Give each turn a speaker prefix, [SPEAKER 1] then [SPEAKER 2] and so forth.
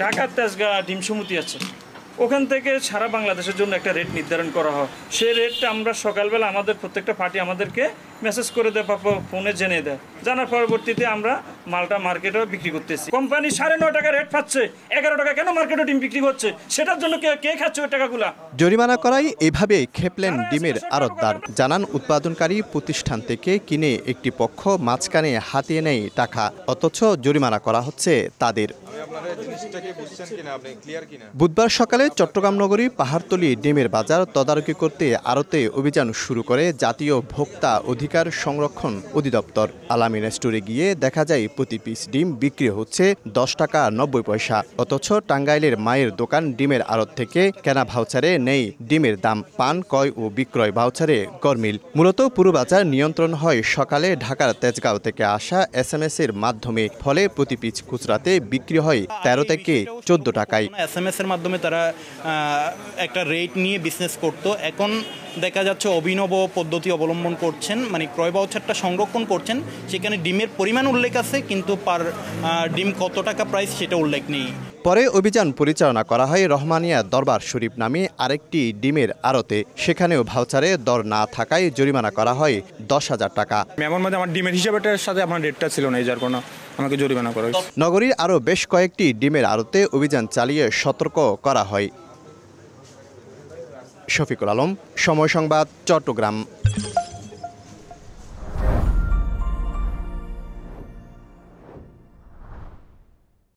[SPEAKER 1] ঢাকার তেজগাঁ ডিম সমিতি আছে, ওখান থেকে সারা বাংলাদেশের জন্য একটা রেট নির্ধারণ করা হয়। সেই রেটটা আমরা সকালবেলা আমাদের প্রত্যেকটা পার্টি আমাদেরকে মেসেজ করে দেয় বা ফোনে জেনে দেয়। জানার পরবর্তীতে আমরা মালটা মার্কেটেও বিক্রি করতেছি। কোম্পানি 9.5 টাকা রেট পাচ্ছে, 11 টাকা কেন মার্কেটে ডিম বিক্রি করছে? সেটার জন্য কে খাচ্ছে ওই টাকাগুলা?
[SPEAKER 2] জরিমানা করাই এভাবে খেপলেন ডিমের আড়তদার। জানান উৎপাদনকারী প্রতিষ্ঠান থেকে কিনে একটি পক্ষ মাঝখানে হাতিয়ে নেয় টাকা, অথচ জরিমানা করা হচ্ছে তাদের। বুধবার সকালে চট্টগ্রাম নগরী পাহাড়তলী ডিমের বাজার তদারকি করতে আড়তে অভিযান শুরু করে জাতীয় ভোক্তা অধিকার সংরক্ষণ অধিদপ্তর। আলামিন স্টোরে গিয়ে দেখা যায় প্রতি পিস ডিম বিক্রি হচ্ছে 10 টাকা 90 পয়সা, অথচ টাঙ্গাইলের মায়ের দোকান ডিমের আড়ত থেকে কেনা ভাউচারে নেই ডিমের দাম, পান ক্রয় ও বিক্রয় ভাউচারে গরমিল। মূলত পুরো বাজার নিয়ন্ত্রণ হয় সকালে ঢাকার তেজগাঁও থেকে আসা SMS এর মাধ্যমে, ফলে প্রতি পিস খুচরাতে বিক্রি হয় 13 থেকে 14 টাকায়।
[SPEAKER 3] SMS এর মাধ্যমে তারা একটা রেট নিয়ে বিজনেস করতো। এখন দেখা যাচ্ছে অভিনব পদ্ধতি অবলম্বন করছেন, মানে ক্রয় ভাউচারটা সংরক্ষণ করছেন, সেখানে ডিমের পরিমাণ উল্লেখ আছে কিন্তু পার ডিম কত টাকা প্রাইস সেটা উল্লেখ নেই।
[SPEAKER 2] পরে অভিযান পরিচালনা করা হয় রহমানিয়া দরবার শরীফ নামে আরেকটি ডিমের আড়তে। সেখানেও ভাউচারে দর না থাকায় জরিমানা করা হয় 10,000 টাকা।
[SPEAKER 4] এমন মধ্যে আমার ডিমের হিসাবের সাথে আমার রেটটা ছিল না, এই যার কোনো আমাকে জরিমানা করা হয়েছে।
[SPEAKER 2] নগরীর আরও বেশ কয়েকটি ডিমের আড়তে অভিযান চালিয়ে সতর্ক করা হয়। শফিকুল আলম, সময় সংবাদ, চট্টগ্রাম।